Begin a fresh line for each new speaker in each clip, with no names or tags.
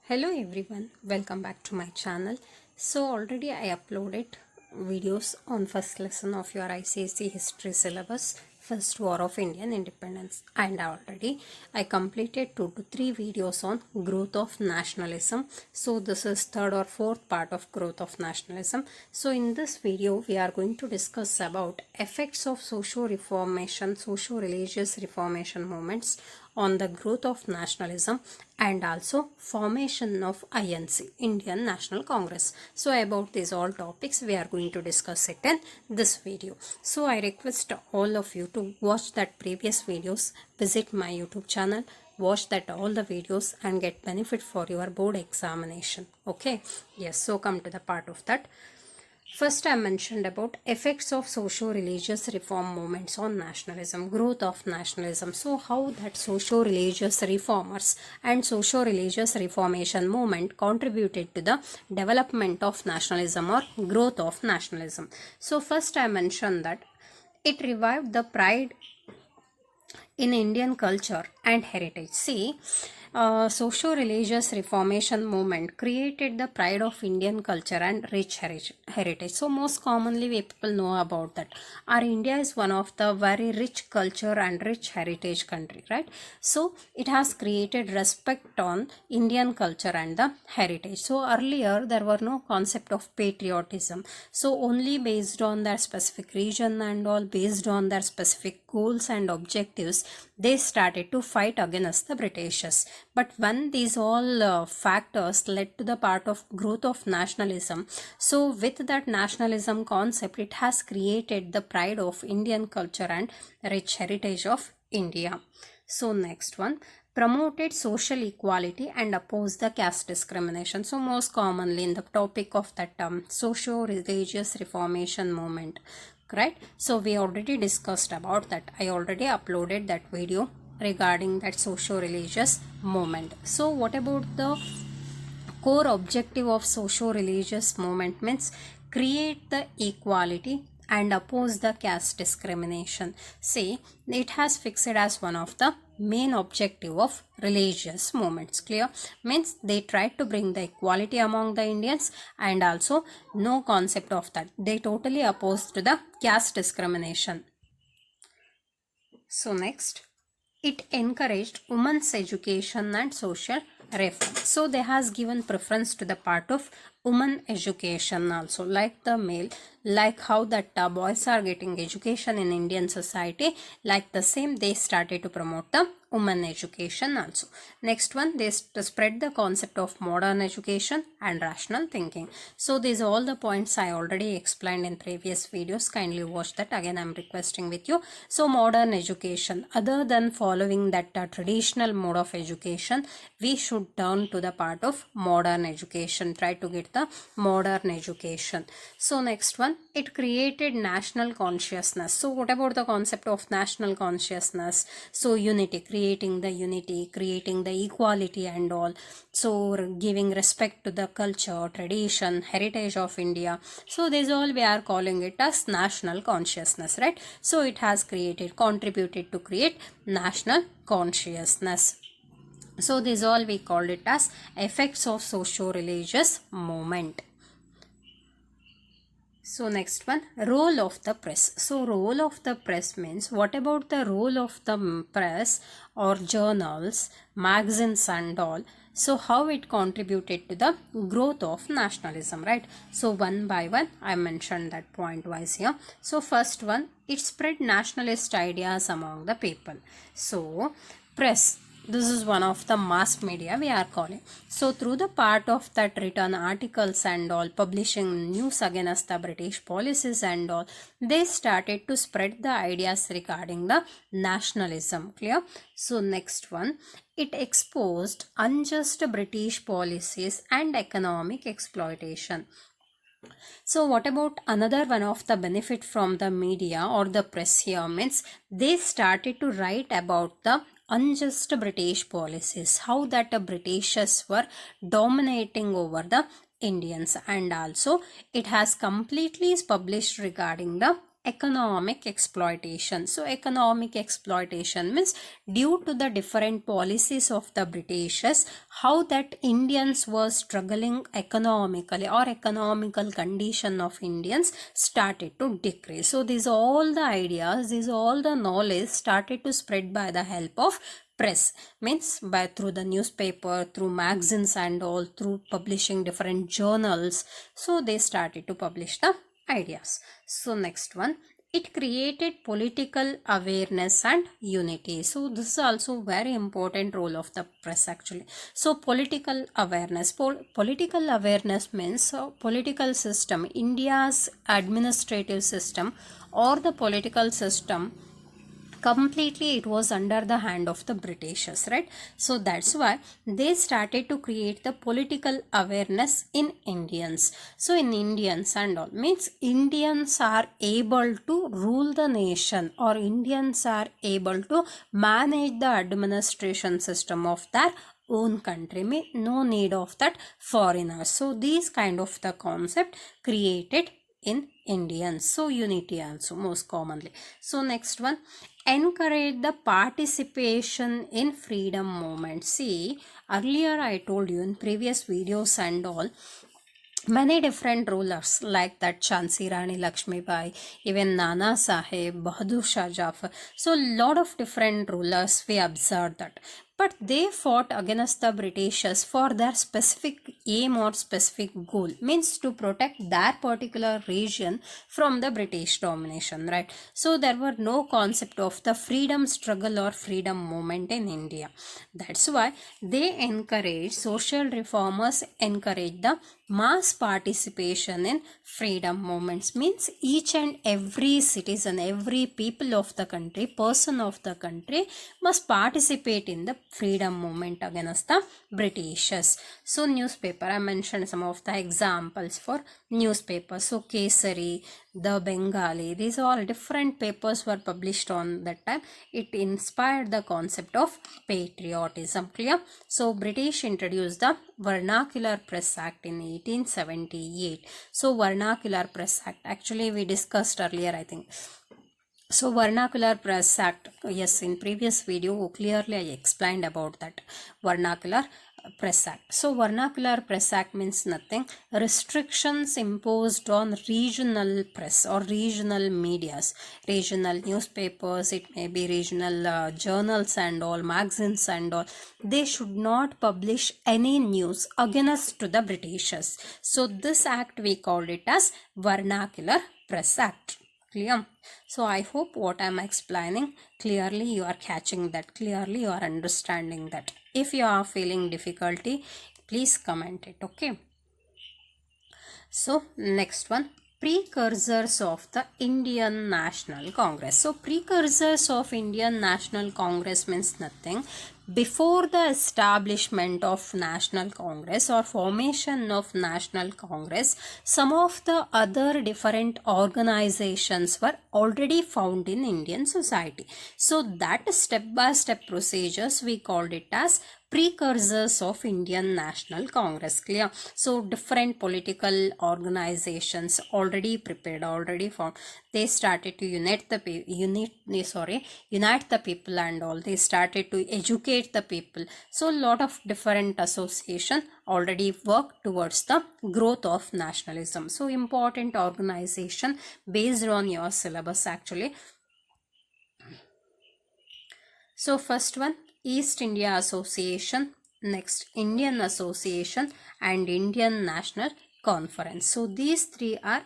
Hello everyone, welcome back to my channel. So already I uploaded videos on first lesson of your ICSE history syllabus, First War of Indian Independence, and already I completed 2 to 3 videos on growth of nationalism. So this is third or fourth part of growth of nationalism. So in this video we are going to discuss about effects of socio-reformation, socio-religious reformation movements on the growth of nationalism and also formation of INC, Indian National Congress. So about these all topics we are going to discuss it in this video. So I request all of you to watch that previous videos, visit my YouTube channel, watch that all the videos and get benefit for your board examination. Okay, yes, so come to the part of that. First, I mentioned about effects of socio-religious reform movements on nationalism, growth of nationalism. So, how that socio-religious reformers and socio-religious reformation movement contributed to the development of nationalism or growth of nationalism. So, first I mentioned that it revived the pride in Indian culture and heritage. See, socio-religious reformation movement created the pride of Indian culture and rich heritage. So most commonly we people know about that. Our India is one of the very rich culture and rich heritage country, right? So it has created respect on Indian culture and the heritage. So earlier there were no concept of patriotism. So only based on their specific region and all, based on their specific goals and objectives, they started to fight against the Britishers. But when these all factors led to the part of growth of nationalism, so with that nationalism concept, it has created the pride of Indian culture and rich heritage of India. So next one, promoted social equality and opposed the caste discrimination. So most commonly in the topic of that socio-religious reformation movement, right? So we already discussed about that. I already uploaded that video regarding that socio-religious movement. So what about the core objective of socio-religious movement? Means create the equality and oppose the caste discrimination. See, it has fixed as one of the main objective of religious movements. Clear? Means they tried to bring the equality among the Indians and also no concept of that. They totally opposed to the caste discrimination. So next, it encouraged women's education and social reform. So they has given preference to the part of women education also, like the male, like how that boys are getting education in Indian society, like the same they started to promote the women education also. Next one, they spread the concept of modern education and rational thinking. So these are all the points I already explained in previous videos. Kindly watch that. Again, I'm requesting with you. So modern education, other than following that traditional mode of education, we should turn to the part of modern education. Try to get the modern education. So next one, it created national consciousness. So what about the concept of national consciousness? So unity, creating the unity, creating the equality and all. So giving respect to the culture, tradition, heritage of India. So this all we are calling it as national consciousness, right? So it has contributed to create national consciousness. So this all we called it as effects of socio-religious movement. So next one, role of the press. So role of the press means, what about the role of the press or journals, magazines and all? So how it contributed to the growth of nationalism, right? So one by one I mentioned that point wise here. So first one, it spread nationalist ideas among the people. So press, this is one of the mass media we are calling. So through the part of that written articles and all, publishing news against the British policies and all, they started to spread the ideas regarding the nationalism. Clear? So next one, it exposed unjust British policies and economic exploitation. So what about another one of the benefit from the media or the press here? Means they started to write about the unjust British policies, how that the Britishers were dominating over the Indians, and also it has completely published regarding the economic exploitation. So economic exploitation means due to the different policies of the Britishers, how that Indians were struggling economically, or economical condition of Indians started to decrease. So these all the ideas, these all the knowledge started to spread by the help of press, means by through the newspaper, through magazines and all, through publishing different journals. So they started to publish the ideas. So next one, it created political awareness and unity. So this is also very important role of the press actually. So political awareness, political awareness means political system, India's administrative system or the political system, completely it was under the hand of the Britishers, right? So that's why they started to create the political awareness in Indians. So in Indians and all, means Indians are able to rule the nation, or Indians are able to manage the administration system of their own country, no need of that foreigners. So these kind of the concept created in Indians. So unity also most commonly. So next one, encourage the participation in freedom movement. See, earlier I told you in previous videos and all, many different rulers like that Jhansi Rani Lakshmibai, even Nana Sahib, Bahadur Shah Jafar. So lot of different rulers we observed that. But they fought against the Britishers for their specific aim or specific goal, means to protect their particular region from the British domination, right? So there were no concept of the freedom struggle or freedom movement in India. That's why they encourage, social reformers encourage the mass participation in freedom movements, means each and every citizen, every people of the country, person of the country must participate in the freedom movement against the Britishers. So newspaper, I mentioned some of the examples for newspapers. So Kesari, the Bengali, these all different papers were published on that time. It inspired the concept of patriotism. Clear? So British introduced the Vernacular Press Act in 1878. So Vernacular Press Act, actually we discussed earlier, I think. So Vernacular Press Act, yes, in previous video clearly I explained about that Vernacular Press Act. So Vernacular Press Act means nothing, restrictions imposed on regional press or regional medias, regional newspapers, it may be regional journals and all, magazines and all. They should not publish any news against to the Britishers. So this act we called it as Vernacular Press Act. Clear? So I hope what I am explaining clearly you are catching that, clearly you are understanding that. If you are feeling difficulty, please comment it, okay? So next one, precursors of the Indian National Congress. So precursors of Indian National Congress means nothing. Before the establishment of National Congress or formation of National Congress, some of the other different organizations were already found in Indian society. So that step-by-step procedures we called it as precursors of Indian National Congress. Clear? So different political organizations already prepared, already found. They started to unite the people and all. They started to educate the people. So lot of different association already work towards the growth of nationalism. So important organization based on your syllabus actually. So first one, East India Association, next Indian Association and Indian National Conference. So these three are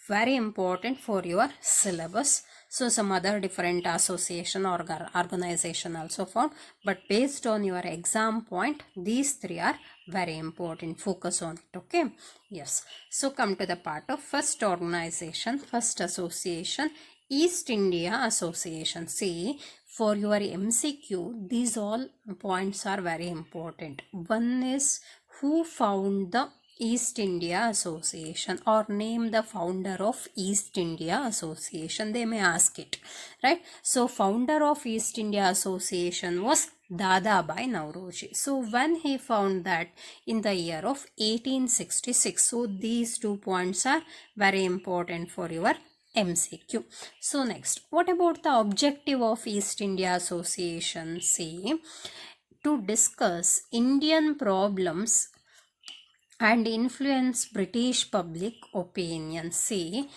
very important for your syllabus. So some other different association or organization also found, but based on your exam point, these three are very important. Focus on it, okay? Yes. So come to the part of first organization, first association, East India Association. See, for your MCQ, these all points are very important. One is who found the East India Association, or name the founder of East India Association. They may ask it, right? So founder of East India Association was Dadabhai Naoroji. So when he found that in the year of 1866. So these 2 points are very important for your MCQ. So next, what about the objective of East India Association? See, to discuss Indian problems and influence British public opinion. See,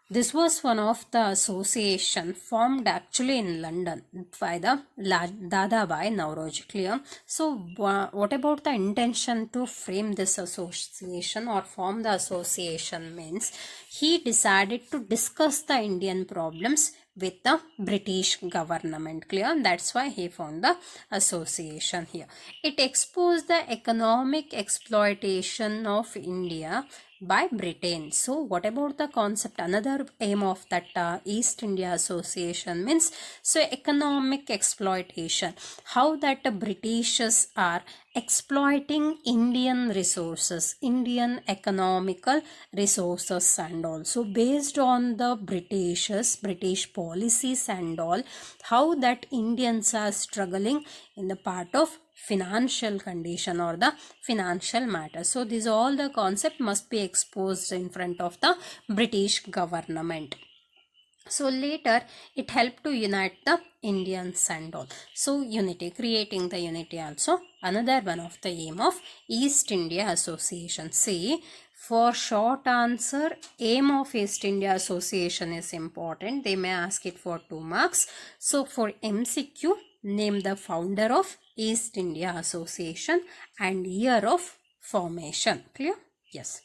this was one of the association formed actually in London by the Dadabhai Nauroji. Clear? So what about the intention to frame this association or form the association means he decided to discuss the Indian problems with the British government. Clear? That's why he formed the association here. It exposed the economic exploitation of India by Britain. So what about the concept? Another aim of that East India Association means so economic exploitation, how that the Britishers are exploiting Indian resources, Indian economical resources, and also based on the British policies and all, how that Indians are struggling in the part of financial condition or the financial matter. So these all the concept must be exposed in front of the British government. So later it helped to unite the Indians and all. So unity, creating the unity also another one of the aim of East India Association. See, for short answer, aim of East India Association is important. They may ask it for 2 marks. So for MCQ, name the founder of East India Association and year of formation. Clear? Yes.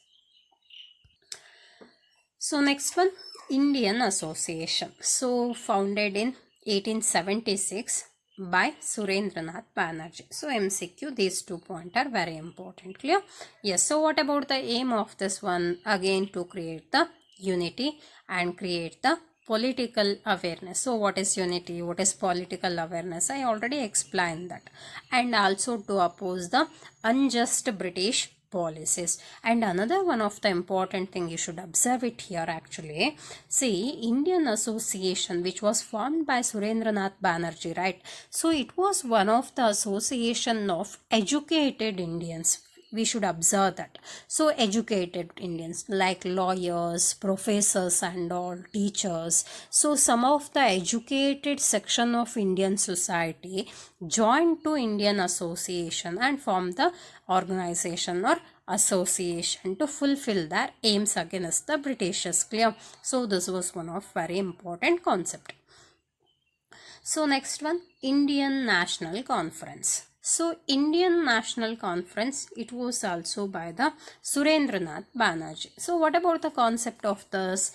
So next one, Indian Association. So founded in 1876 by Surendranath Banerjee. So MCQ, these 2 points are very important. Clear? Yes. So what about the aim of this one? Again, to create the unity and create the political awareness. So what is unity? What is political awareness? I already explained that. And also to oppose the unjust British policies. And another one of the important thing you should observe it here actually. See, Indian Association which was formed by Surendranath Banerjee, right? So it was one of the association of educated Indians. We should observe that. So educated Indians like lawyers, professors and all, teachers. So some of the educated section of Indian society joined to Indian Association and formed the organization or association to fulfill their aims against the Britishers. Clear? So this was one of very important concept. So next one, Indian National Conference. So Indian National Conference, it was also by the Surendranath Banerjee. So what about the concept of this?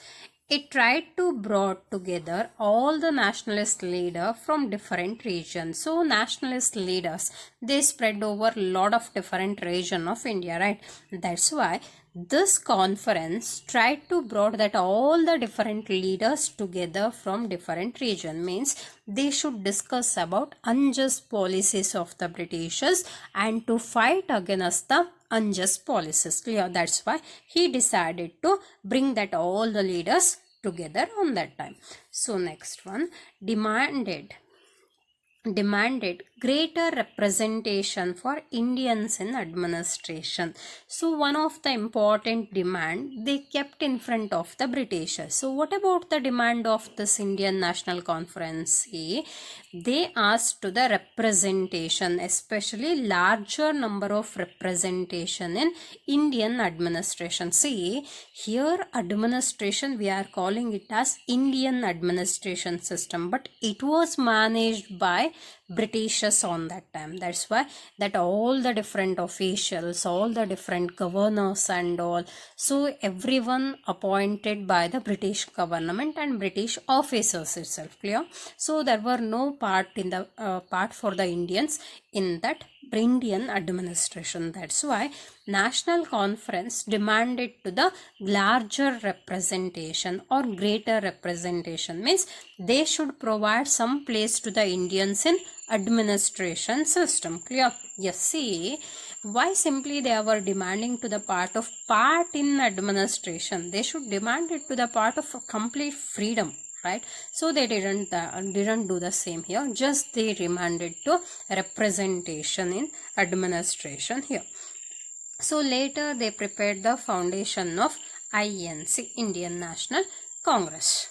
It tried to brought together all the nationalist leaders from different regions. So nationalist leaders, they spread over a lot of different regions of India, right? That's why this conference tried to brought that all the different leaders together from different region, means they should discuss about unjust policies of the Britishers and to fight against the unjust policies. Clear? That's why he decided to bring that all the leaders together on that time. So next one, demanded greater representation for Indians in administration. So one of the important demand they kept in front of the Britishers. So what about the demand of this Indian National Conference? They asked to the representation, especially larger number of representation in Indian administration. See, here administration we are calling it as Indian administration system, but it was managed by Britishers on that time. That's why that all the different officials, all the different governors and all, so everyone appointed by the British government and British officers itself. Clear? So there were no part in the part for the Indians in that Indian administration. That's why National Conference demanded to the larger representation or greater representation, means they should provide some place to the Indians in administration system. Clear? Yes. See, why simply they were demanding to the part in administration? They should demand it to the part of complete freedom, right? So they didn't do the same here. Just they demanded to representation in administration here. So later they prepared the foundation of INC, Indian National Congress.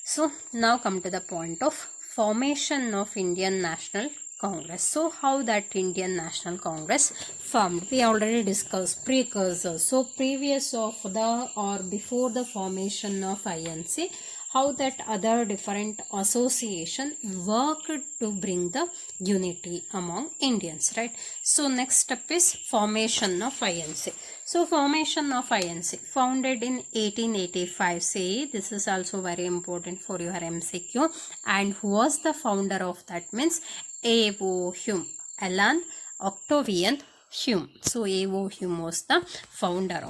So now come to the point of formation of Indian National Congress. So how that Indian National Congress formed? We already discussed precursor. So previous of the or before the formation of INC, how that other different association worked to bring the unity among Indians, right? So next step is formation of INC. So formation of INC founded in 1885. See, this is also very important for your MCQ. And who was the founder of that? Means A.O. Hume, Alan Octavian Hume. So A.O. Hume was the founder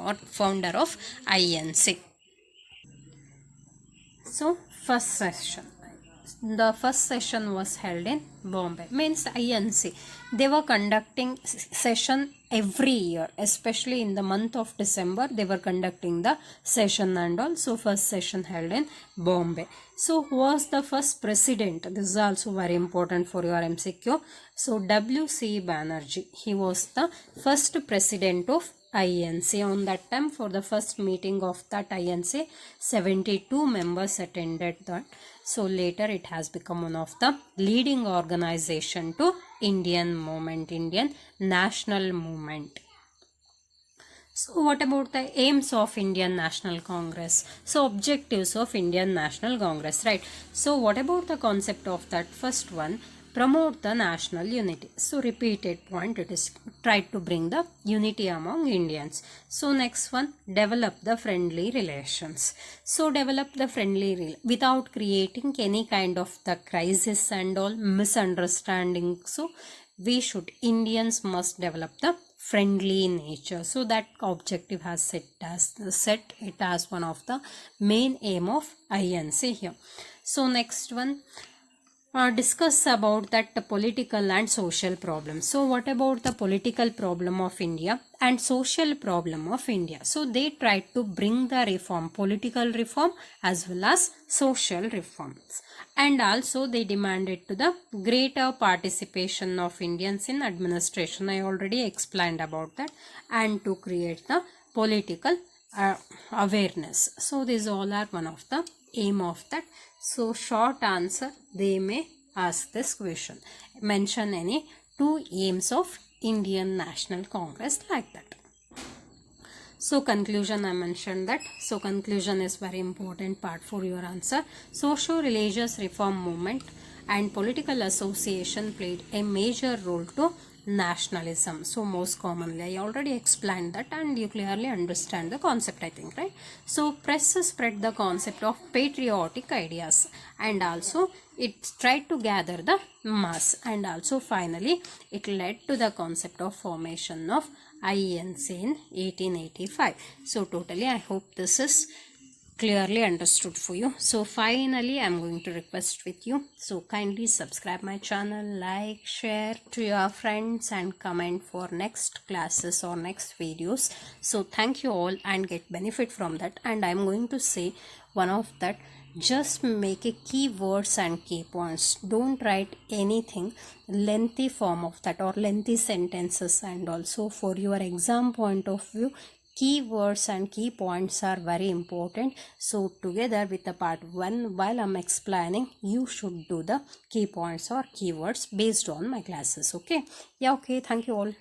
of INC. So first session. The first session was held in Bombay. Means INC. They were conducting session every year, especially in the month of December. They were conducting the session and all. So first session held in Bombay. So who was the first president? This is also very important for your MCQ. So W.C. Banerjee. He was the first president of INC. On that time, for the first meeting of that INC, 72 members attended that. So later it has become one of the leading organization to Indian national movement. So what about the aims of Indian National Congress? So objectives of Indian National Congress, right? So what about the concept of that? First one, promote the national unity. So repeated point, it is try to bring the unity among Indians. So next one, develop the friendly relations. So develop the friendly without creating any kind of the crisis and all misunderstanding. So Indians must develop the friendly nature. So that objective has set it as one of the main aim of INC here. So next one, discuss about that the political and social problems. So what about the political problem of India and social problem of India? So they tried to bring the reform, political reform as well as social reforms. And also they demanded to the greater participation of Indians in administration. I already explained about that. And to create the political awareness. So these all are one of the aim of that. So short answer, they may ask this question. Mention any two aims of Indian National Congress like that. So conclusion, I mentioned that. So conclusion is very important part for your answer. Socio-religious reform movement and political association played a major role to nationalism. So most commonly, I already explained that and you clearly understand the concept, I think, right? So press spread the concept of patriotic ideas and also it tried to gather the mass, and also finally it led to the concept of formation of INC in 1885. So totally I hope this is clearly understood for you. So finally I'm going to request with you, so kindly subscribe my channel, like, share to your friends and comment for next classes or next videos. So thank you all and get benefit from that. And I'm going to say one of that, just make a keywords and key points. Don't write anything lengthy form of that or lengthy sentences. And also for your exam point of view, keywords and key points are very important. So together with the part 1, while I'm explaining, you should do the key points or keywords based on my classes. Okay. Yeah, okay. Thank you all.